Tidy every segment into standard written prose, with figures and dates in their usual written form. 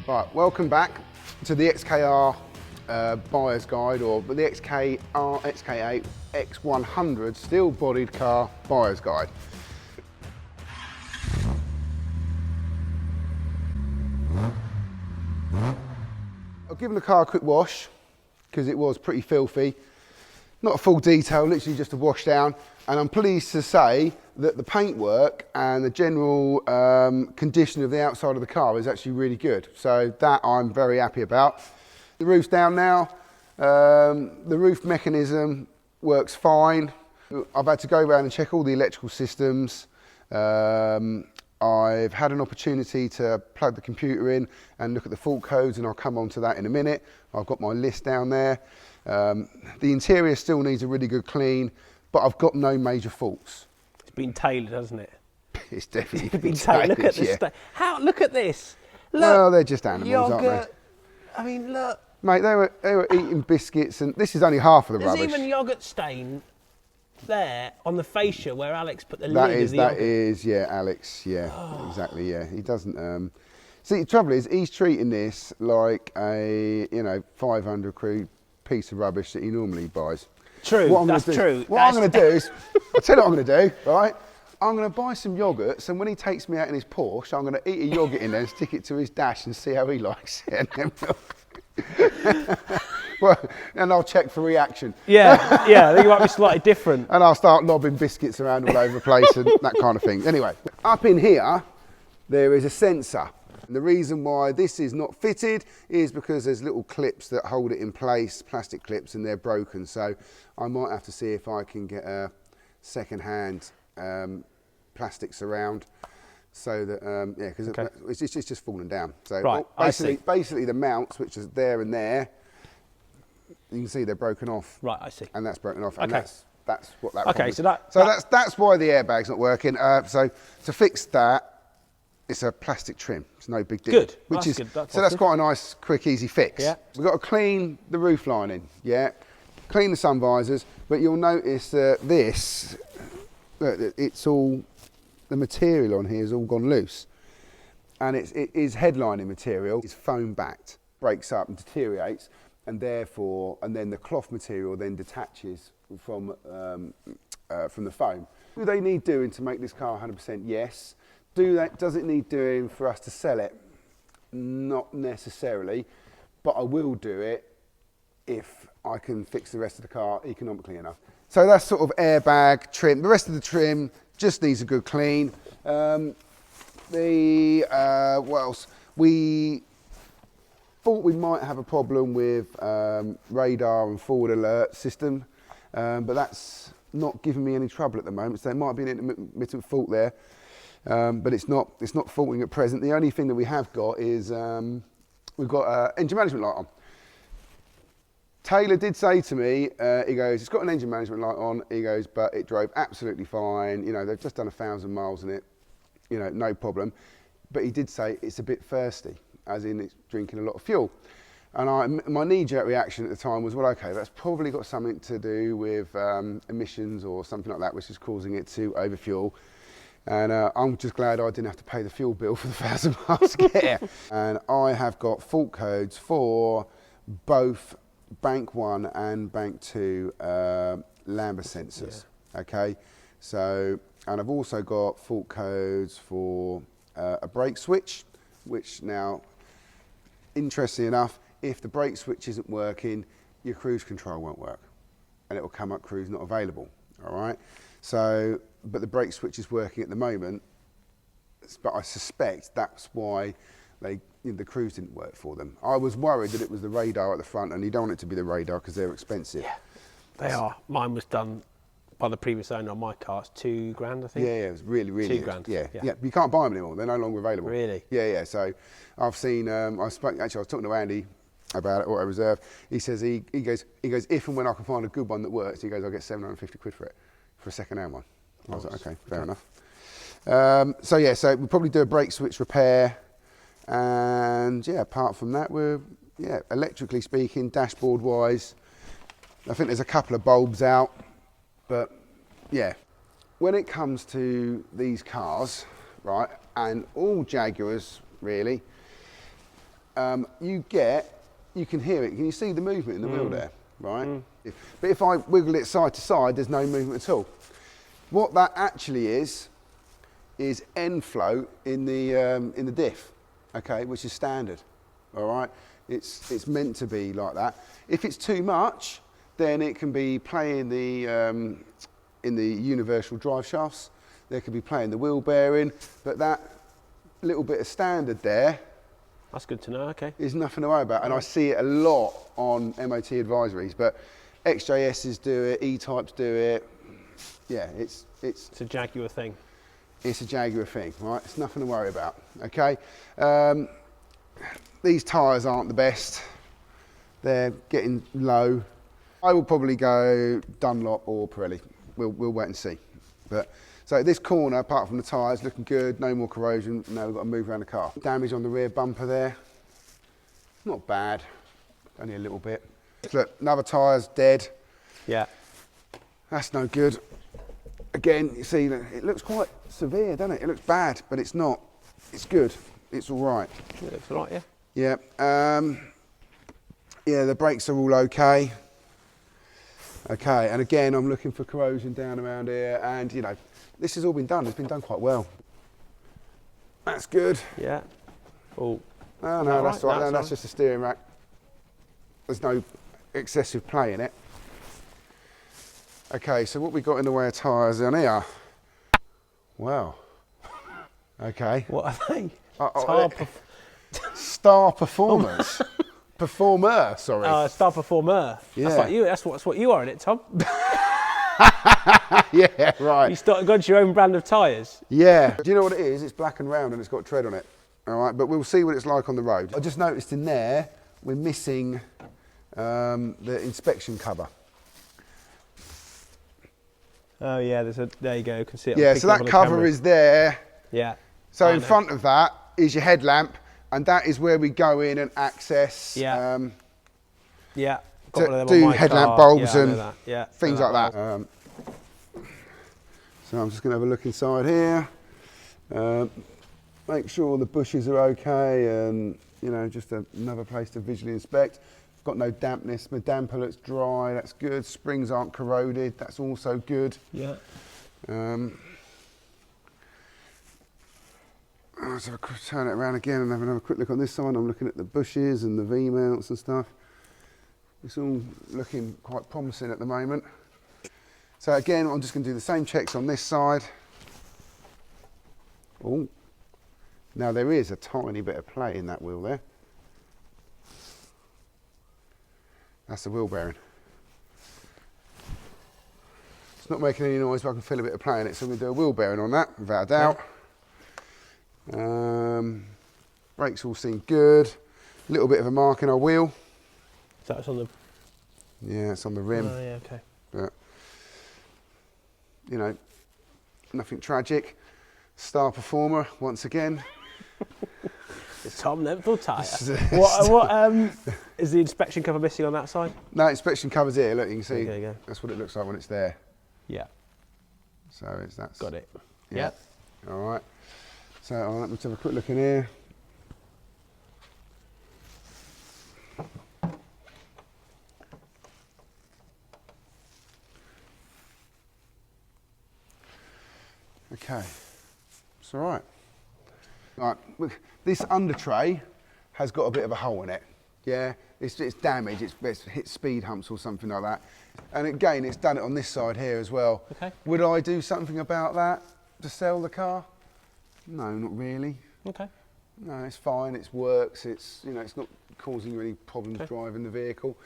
Right, welcome back to the XKR buyer's guide, or the XKR XK8 X100 steel bodied car buyer's guide. I've given the car a quick wash because it was pretty filthy. Not a full detail, literally just a wash down. And I'm pleased to say that the paintwork and the general condition of the outside of the car is actually really good. So that I'm very happy about. The roof's down now. The roof mechanism works fine. I've had to go around and check all the electrical systems. I've had an opportunity to plug the computer in and look at the fault codes, and I'll come on to that in a minute. I've got my list down there. The interior still needs a really good clean, but I've got no major faults. It's been tailored, hasn't it? It's definitely been tailored. Look at this. Yeah. Look at this. Look. Well, they're just animals, yogurt. aren't they? I mean, look. Mate, they were eating biscuits, and this is only half of the rubbish. There's even yogurt stain there on the fascia where Alex put the lid of the yogurt. That is, yeah, Alex, yeah, exactly, yeah. He doesn't, see, the trouble is, he's treating this like a, 500 quid piece of rubbish that he normally buys. True, that's true. What I'm going to do is, I'll tell you what I'm going to do, right? I'm going to buy some yogurts, and when he takes me out in his Porsche, I'm going to eat a yogurt in there and stick it to his dash and see how he likes it. And then well, and I'll check for reaction. Yeah, I think it might be slightly different. And I'll start lobbing biscuits around all over the place and that kind of thing. Anyway, up in here, there is a sensor. And the reason why this is not fitted is because there's little clips that hold it in place, plastic clips, and they're broken. So I might have to see if I can get a second-hand plastics around, so that because it's just falling down. So right, basically the mounts, which is there and there, you can see they're broken off. Right, I see. And that's broken off, okay. and that's what that. Okay, so that that's why the airbag's not working. So to fix that, it's a plastic trim. It's no big deal. Good. That's good. That's quite a nice, quick, easy fix. Yeah. We've got to clean the roof lining. Yeah. Clean the sun visors, but you'll notice that it's all, the material on here has all gone loose, and it is headlining material. It's foam backed, breaks up and deteriorates, and then the cloth material then detaches from the foam. Do they need doing to make this car 100%? Yes. Does it need doing for us to sell it? Not necessarily, but I will do it if I can fix the rest of the car economically enough. So that's sort of airbag trim. The rest of the trim just needs a good clean. What else? We thought we might have a problem with radar and forward alert system, but that's not giving me any trouble at the moment. So there might be an intermittent fault there, but it's not faulting at present. The only thing that we have got is we've got an engine management light on. Taylor did say to me, he goes, it's got an engine management light on, he goes, but it drove absolutely fine. They've just done 1,000 miles in it, no problem. But he did say it's a bit thirsty, as in it's drinking a lot of fuel. And my knee-jerk reaction at the time was, well, okay, that's probably got something to do with emissions or something like that, which is causing it to overfuel. And I'm just glad I didn't have to pay the fuel bill for the 1,000 miles to get here. And I have got fault codes for both Bank 1 and Bank 2 lambda sensors. Yeah. Okay, so, and I've also got fault codes for a brake switch, which now, interestingly enough, if the brake switch isn't working, your cruise control won't work, and it will come up cruise not available. All right, so, but the brake switch is working at the moment, but I suspect that's why the cruise didn't work for them. I was worried that it was the radar at the front, and you don't want it to be the radar because they're expensive. Yeah, they are. Mine was done by the previous owner on my car. It's $2,000, I think. Yeah, it was really $2,000. Yeah. You can't buy them anymore. They're no longer available. Really? Yeah. So I've seen. I was talking to Andy about it, Auto Reserve. He says he goes if and when I can find a good one that works, he goes, I'll get 750 quid for it, for a second-hand one. I was like, okay, fair enough. So we'll probably do a brake switch repair. And yeah, apart from that, we're electrically speaking, dashboard wise, I think there's a couple of bulbs out, but yeah. When it comes to these cars, right, and all Jaguars really, you can hear it. Can you see the movement in the wheel there, right? But if I wiggle it side to side, there's no movement at all. What that actually is end flow in the diff, okay, which is standard, all right? It's meant to be like that. If it's too much, then it can be playing in the universal drive shafts. There could be playing the wheel bearing, but that little bit of standard there, that's good to know. Okay, is nothing to worry about. And I see it a lot on MOT advisories, but XJSs do it, E-types do it. Yeah, it's a Jaguar thing. It's a Jaguar thing, right? It's nothing to worry about. Okay, these tyres aren't the best. They're getting low. I will probably go Dunlop or Pirelli. We'll wait and see. But so this corner, apart from the tyres, looking good, no more corrosion. Now we've got to move around the car. Damage on the rear bumper there. Not bad, only a little bit. Look, another tyre's dead. Yeah. That's no good. Again, you see, it looks quite severe, doesn't it? It looks bad, but it's not. It's good. It's all right. It looks all right, yeah. Yeah. Yeah, the brakes are all okay. Okay, and again, I'm looking for corrosion down around here, and you know, this has all been done. It's been done quite well. That's good. Yeah. Oh. Oh no, that's all right. No, that's just a steering rack. There's no excessive play in it. Okay, so what we got in the way of tyres on here? Wow. Okay. What are they? Star Performers. Performer, sorry. Star Performer. Yeah. That's like you. That's what you are in it, Tom. Yeah, right. You got your own brand of tyres. Yeah. Do you know what it is? It's black and round and it's got tread on it. All right, but we'll see what it's like on the road. I just noticed in there we're missing the inspection cover. Oh yeah, there you go. You can see it. Yeah, so that cover is there. Yeah. So in front of that is your headlamp, and that is where we go in and access. Yeah. Yeah. To do headlamp bulbs and things like that. So I'm just going to have a look inside here. Make sure the bushes are okay, and you know, just another place to visually inspect. Got no dampness. My damper looks dry. That's good. Springs aren't corroded. That's also good. Yeah. Let's have turn it around again and have another quick look on this side. I'm looking at the bushes and the V-mounts and stuff. It's all looking quite promising at the moment. So again, I'm just going to do the same checks on this side. Oh, now there is a tiny bit of play in that wheel there. That's the wheel bearing. It's not making any noise, but I can feel a bit of play in it. So we'll do a wheel bearing on that, without a doubt. Brakes all seem good. A little bit of a mark in our wheel. So that's on the... Yeah, it's on the rim. Oh, yeah, okay. But, you know, nothing tragic. Star Performer, once again. It's Tom Lenthall tyre. What is the inspection cover missing on that side? No, inspection cover's here. Look, you can see. Okay, that's what it looks like when it's there. Yeah. So that's... Got it. Yeah. All right. So let me have a quick look in here. Okay, it's all right. Right, this under tray has got a bit of a hole in it. Yeah, it's damaged, it's hit speed humps or something like that. And again, it's done it on this side here as well. Okay. Would I do something about that to sell the car? No, not really. Okay. No, it's fine, it works, it's, you know, it's not causing you any problems driving the vehicle.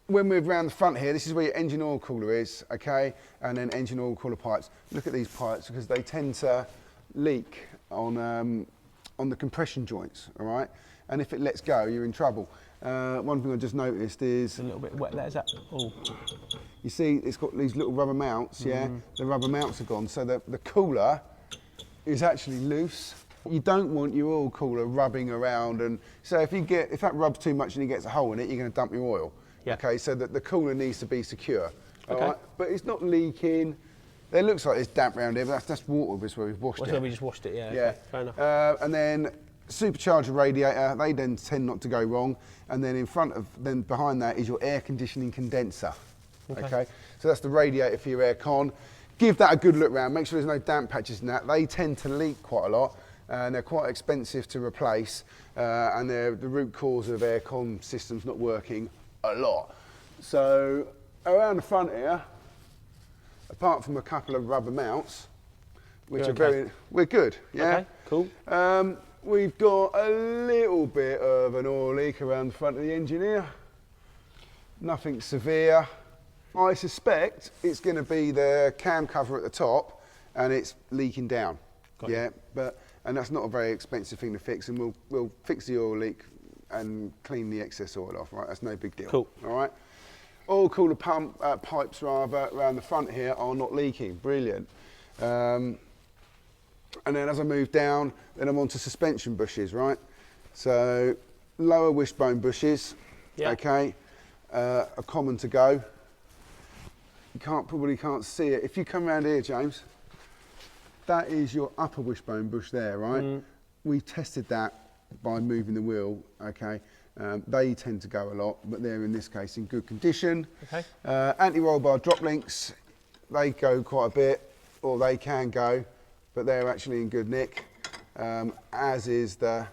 When we're around the front here, this is where your engine oil cooler is, okay? And then engine oil cooler pipes. Look at these pipes because they tend to leak on the compression joints, all right? And if it lets go, you're in trouble. One thing I just noticed is... A little bit wet there, is that? Oh. You see, it's got these little rubber mounts, yeah? The rubber mounts are gone, so the cooler is actually loose. You don't want your oil cooler rubbing around, and so if that rubs too much and it gets a hole in it, you're going to dump your oil. Yeah. Okay, so that the cooler needs to be secure. Okay. All right? But it's not leaking. It looks like there's damp around here, but that's water, where we've washed it. So we just washed it, yeah. Yeah. Okay, fair enough. And then supercharger radiator, they then tend not to go wrong. And then then behind that is your air conditioning condenser. Okay. So that's the radiator for your air con. Give that a good look round, make sure there's no damp patches in that. They tend to leak quite a lot and they're quite expensive to replace and they're the root cause of air con systems not working a lot. So around the front here, apart from a couple of rubber mounts, which we're good, yeah? Okay, cool. We've got a little bit of an oil leak around the front of the engine here. Nothing severe. I suspect it's going to be the cam cover at the top and it's leaking down. And that's not a very expensive thing to fix, and we'll fix the oil leak and clean the excess oil off, right? That's no big deal. Cool. All right. Oil cooler pipes rather around the front here are not leaking. Brilliant. And then as I move down, then I'm onto suspension bushes, right? So lower wishbone bushes, okay, are common to go. You probably can't see it. If you come around here, James, that is your upper wishbone bush there, right? We tested that by moving the wheel, okay? They tend to go a lot, but they're in this case in good condition. Okay. Anti-roll bar drop links, they go quite a bit, or they can go, but they're actually in good nick, as are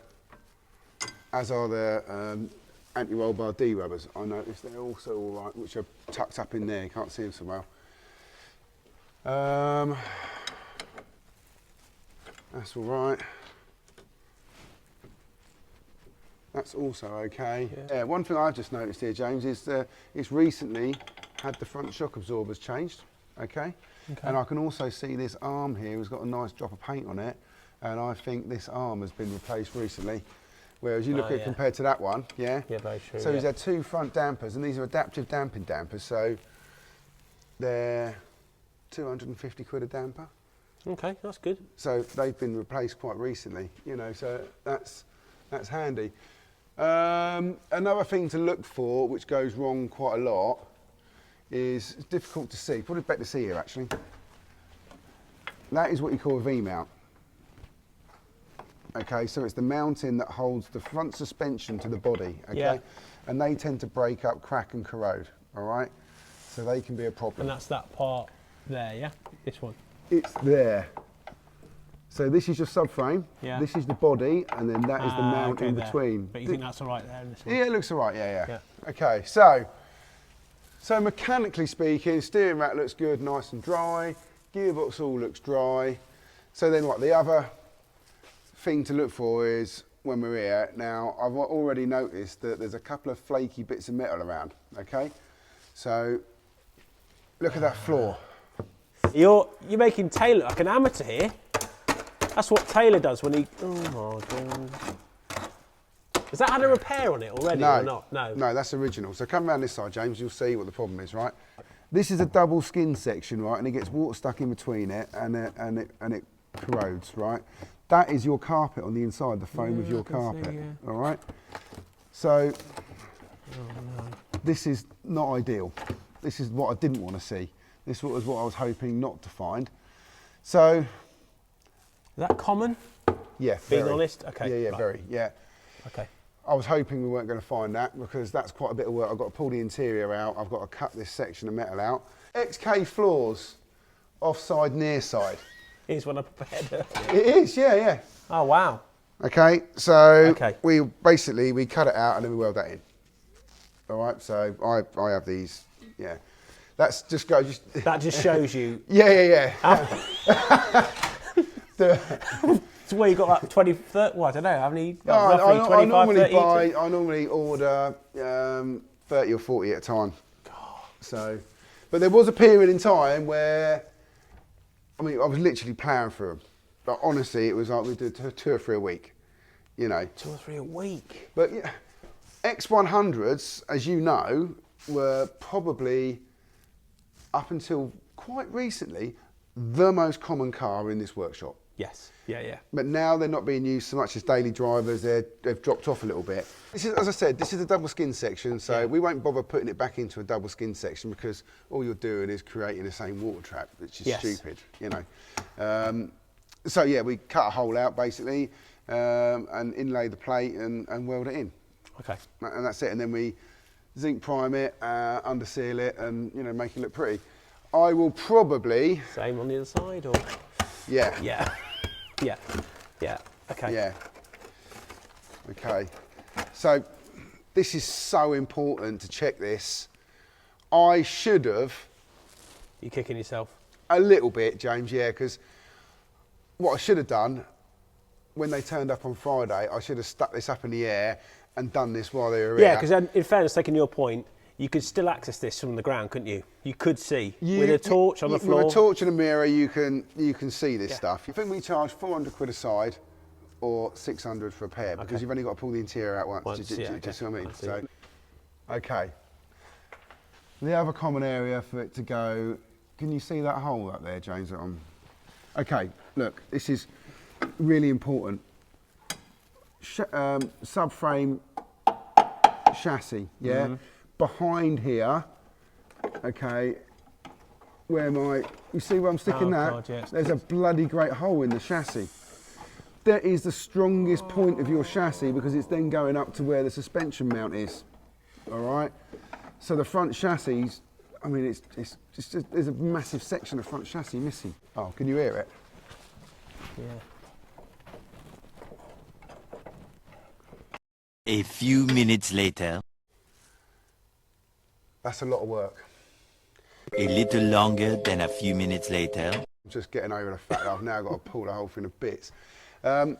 the anti-roll bar D rubbers. I noticed they're also all right, which are tucked up in there. You can't see them so well. That's all right. That's also okay. Yeah, one thing I've just noticed here, James, is it's recently had the front shock absorbers changed, okay? And I can also see this arm here has got a nice drop of paint on it, and I think this arm has been replaced recently. Whereas you look at it compared to that one, yeah? Yeah, very true. So he's had two front dampers, and these are adaptive damping dampers, so they're 250 quid a damper. Okay, that's good. So they've been replaced quite recently, you know, so that's handy. Another thing to look for, which goes wrong quite a lot, is it's difficult to see. Probably better to see here, actually. That is what you call a V-mount. Okay, so it's the mounting that holds the front suspension to the body, okay? And they tend to break up, crack and corrode, all right? So they can be a problem. And that's that part there, yeah? This one? It's there. So this is your subframe, this is the body, and then that is the mount in between. But you think that's all right there in this one? Yeah, it looks all right, yeah. Okay, so mechanically speaking, steering rack looks good, nice and dry. Gearbox all looks dry. So then what, the other thing to look for is when we're here, now I've already noticed that there's a couple of flaky bits of metal around, okay? So look at that floor. You're making Taylor like an amateur here. That's what Taylor does when he... Oh my God. Has that had a repair on it already or not? No, that's original. So come around this side, James, you'll see what the problem is, right? This is a double skin section, right? And it gets water stuck in between it and it corrodes, right? That is your carpet on the inside, the foam of your carpet, all right? So this is not ideal. This is what I didn't want to see. This was what I was hoping not to find. So... Is that common? Yeah, being honest? Okay. Yeah, right. Very, yeah. Okay. I was hoping we weren't going to find that because that's quite a bit of work. I've got to pull the interior out. I've got to cut this section of metal out. XK floors, offside, near side. Here's one I prepared. It is, yeah. Oh, wow. Okay, so we cut it out and then we weld that in. All right, so I have these, yeah. That just shows you. Yeah. So where you got like 20, 30, well, I don't know, how many, roughly 25, 30? I normally order 30 or 40 at a time. God. So, but there was a period in time where, I mean, I was literally ploughing through them. But honestly, it was like we did 2 or 3 a week, you know. 2 or 3 a week? But yeah, X100s, as you know, were probably, up until quite recently, the most common car in this workshop. Yes, yeah. But now they're not being used so much as daily drivers. They've dropped off a little bit. This is, as I said, this is a double skin section, so we won't bother putting it back into a double skin section because all you're doing is creating the same water trap, which is stupid, you know. So yeah, we cut a hole out basically, and inlay the plate and weld it in. Okay. And that's it. And then we zinc prime it, under seal it, and make it look pretty. I will probably same on the other side, or yeah. Okay. Yeah. Okay. So this is so important to check this. I should have. You kicking yourself? A little bit, James. Yeah, because what I should have done when they turned up on Friday, I should have stuck this up in the air and done this while they were here. Yeah, because in fairness, taking your point, you could still access this from the ground, couldn't you? You could see with a torch on the floor. With a torch and a mirror, you can see this stuff. I think we charge 400 quid a side, or 600 for a pair, because you've only got to pull the interior out once. Do you see what I mean? So, okay. The other common area for it to go. Can you see that hole up there, James? Okay. Look, this is really important. Subframe chassis, yeah? Behind here, okay, you see where I'm sticking that? God, yeah, there's a bloody great hole in the chassis. That is the strongest point of your chassis because it's then going up to where the suspension mount is, all right? So the front chassis, I mean, it's just, there's a massive section of front chassis missing. Oh, can you hear it? Yeah. A few minutes later. That's a lot of work. A little longer than a few minutes later. I'm just getting over the fact that I've now got to pull the whole thing to bits. Taylor,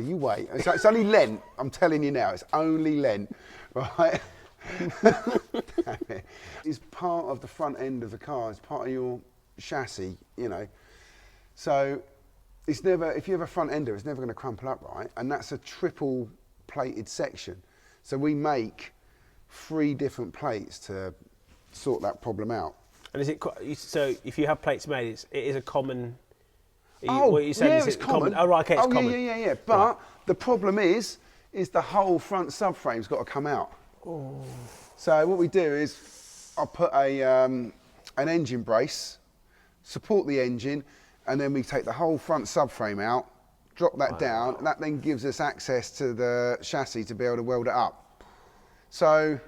you wait. It's only lent. I'm telling you now, it's only lent, right? Damn it. It's part of the front end of the car. It's part of your chassis, So it's never. If you have a front ender, it's never going to crumple up, right? And that's a triple plated section. So we make 3 different plates to sort that problem out. And is it so? If you have plates made, it is a common. What you said, it's common. Oh, right, okay, it's common. Yeah. But the problem is the whole front subframe's got to come out. Oh. So what we do is I put an engine brace, support the engine, and then we take the whole front subframe out, drop that down, and that then gives us access to the chassis to be able to weld it up. So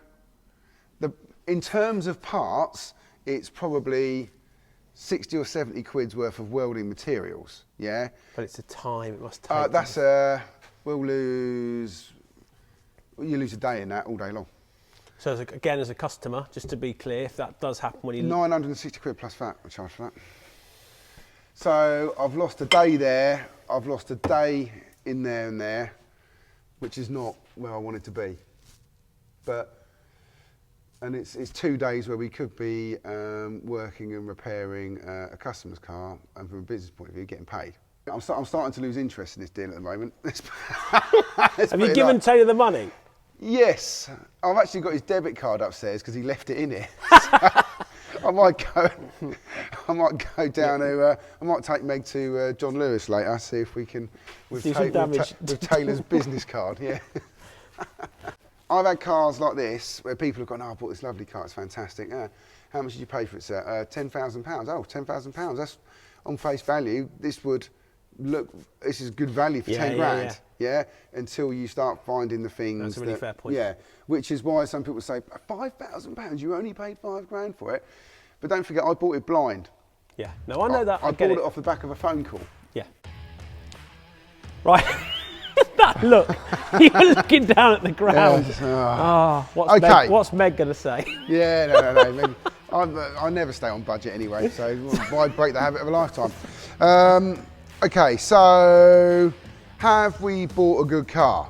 in terms of parts, it's probably 60 or 70 quid's worth of welding materials, yeah? But it's the time, it must take. You lose a day in that all day long. So again, as a customer, just to be clear, if that does happen when you... 960 quid plus VAT, we charge for that. So I've lost a day there, I've lost a day in there and there, which is not where I want it to be. And it's 2 days where we could be working and repairing a customer's car, and from a business point of view, getting paid. I'm starting to lose interest in this deal at the moment. Have you given Taylor the money? Yes, I've actually got his debit card upstairs because he left it in here. So I might go down to. I might take Meg to John Lewis later. See if we can with Taylor's business card. Yeah. I've had cars like this where people have gone, "Oh, I bought this lovely car. It's fantastic. How much did you pay for it, sir? £10,000. Oh, £10,000. That's on face value. This is good value for 10 grand. Yeah. Until you start finding the things. That's a really fair point. Yeah. Which is why some people say, £5,000. You only paid 5 grand for it. But don't forget, I bought it blind. Yeah. No, I know that. I bought it off the back of a phone call. Yeah. Right. That look, you were looking down at the ground. What's Meg going to say? Yeah, no. Meg, I never stay on budget anyway, so why break the habit of a lifetime? Okay, so have we bought a good car?